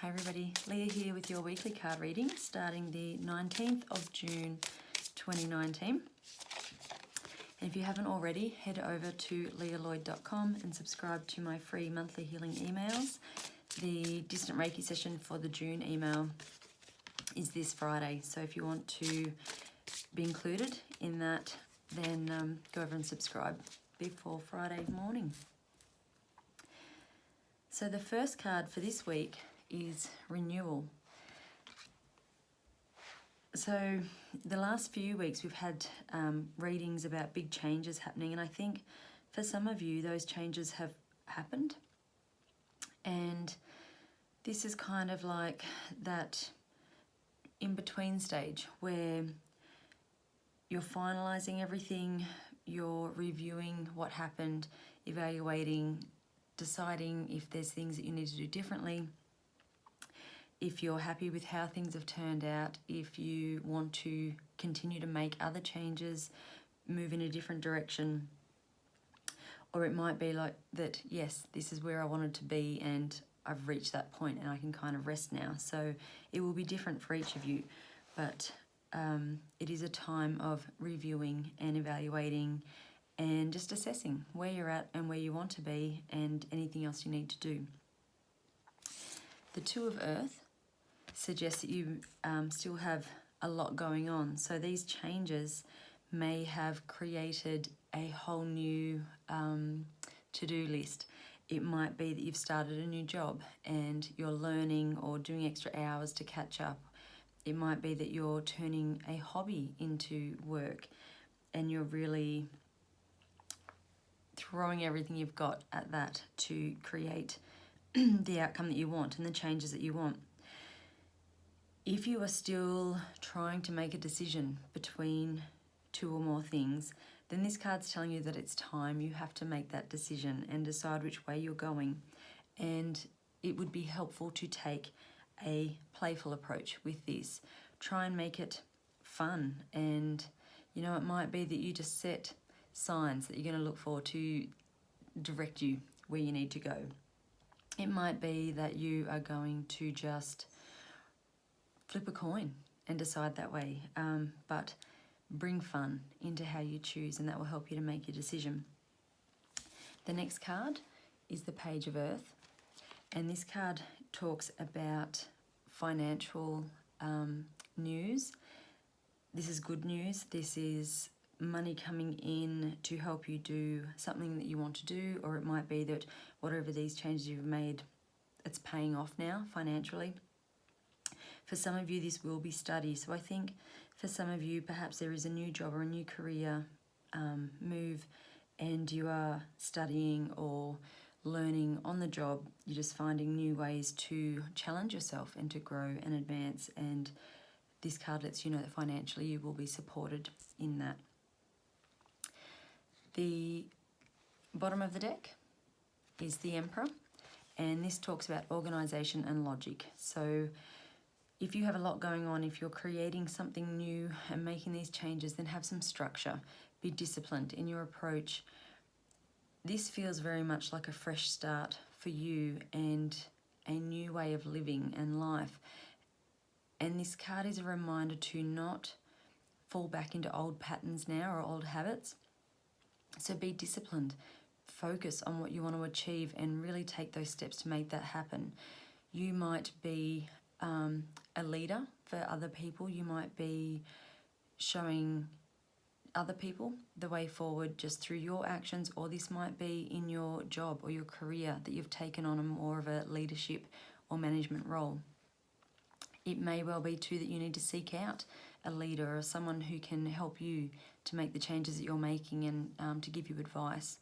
Hi everybody, Leah here with your weekly card reading starting the 19th of June 2019. And if you haven't already, head over to leahlloyd.com and subscribe to my free monthly healing emails. The Distant Reiki session for the June email is this Friday, so if you want to be included in that, then go over and subscribe before Friday morning. So the first card for this week is Renewal. So the last few weeks we've had readings about big changes happening, and I think for some of you those changes have happened, and this is kind of like that in-between stage where you're finalizing everything, you're reviewing what happened, evaluating, deciding if there's things that you need to do differently, if you're happy with how things have turned out, if you want to continue to make other changes, move in a different direction, or it might be like that, yes, this is where I wanted to be and I've reached that point and I can kind of rest now. So it will be different for each of you, but it is a time of reviewing and evaluating and just assessing where you're at and where you want to be and anything else you need to do. The Two of Earth suggests that you still have a lot going on. So these changes may have created a whole new to-do list. It might be that you've started a new job and you're learning or doing extra hours to catch up. It might be that you're turning a hobby into work and you're really throwing everything you've got at that to create the outcome that you want and the changes that you want. If you are still trying to make a decision between two or more things, then this card's telling you that it's time you have to make that decision and decide which way you're going. And it would be helpful to take a playful approach with this. Try and make it fun, and it might be that you just set signs that you're going to look for to direct you where you need to go. It might be that you are going to just flip a coin and decide that way, but bring fun into how you choose, and that will help you to make your decision. The next card is the Page of Earth, and this card talks about financial news. This is good news. This is money coming in to help you do something that you want to do, or it might be that whatever these changes you've made, it's paying off now financially. For some of you, this will be study. So I think for some of you, perhaps there is a new job or a new career move, and you are studying or learning on the job. You're just finding new ways to challenge yourself and to grow and advance. And this card lets you know that financially you will be supported in that. The bottom of the deck is the Emperor, and this talks about organisation and logic. So if you have a lot going on, if you're creating something new and making these changes, then have some structure. Be disciplined in your approach. This feels very much like a fresh start for you and a new way of living and life. And this card is a reminder to not fall back into old patterns now or old habits. So be disciplined. Focus on what you want to achieve and really take those steps to make that happen. You might be a leader for other people. You might be showing other people the way forward just through your actions, or this might be in your job or your career that you've taken on a more of a leadership or management role. It may well be too that you need to seek out a leader or someone who can help you to make the changes that you're making and to give you advice.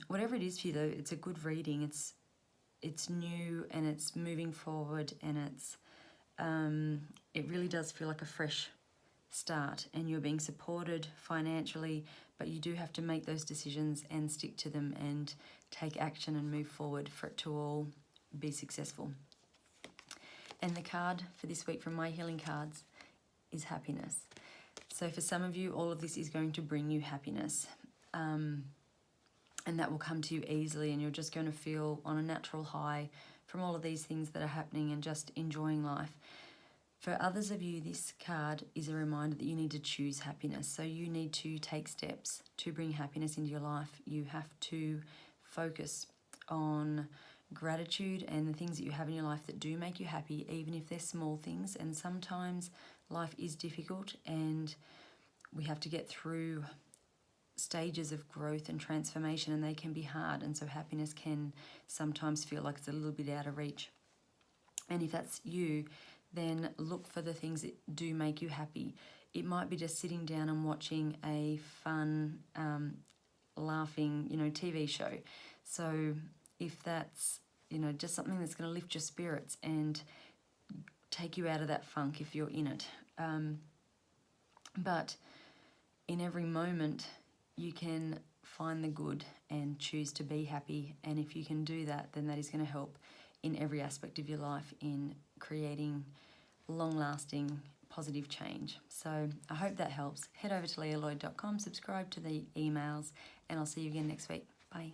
Whatever it is for you though, it's a good reading. It's new and it's moving forward, and it really does feel like a fresh start, and you're being supported financially, but you do have to make those decisions and stick to them and take action and move forward for it to all be successful. And the card for this week from My Healing Cards is Happiness. So for some of you, all of this is going to bring you happiness. And that will come to you easily, and you're just going to feel on a natural high from all of these things that are happening and just enjoying life. For others of you, this card is a reminder that you need to choose happiness. So you need to take steps to bring happiness into your life. You have to focus on gratitude and the things that you have in your life that do make you happy, even if they're small things. And sometimes life is difficult and we have to get through stages of growth and transformation, and they can be hard. And so happiness can sometimes feel like it's a little bit out of reach. And if that's you, then look for the things that do make you happy. It might be just sitting down and watching a fun, laughing, TV show. So if that's, just something that's going to lift your spirits and take you out of that funk if you're in it. But in every moment, you can find the good and choose to be happy. And if you can do that, then that is going to help in every aspect of your life in creating long-lasting positive change. So I hope that helps. Head over to leahlloyd.com, subscribe to the emails, and I'll see you again next week. Bye.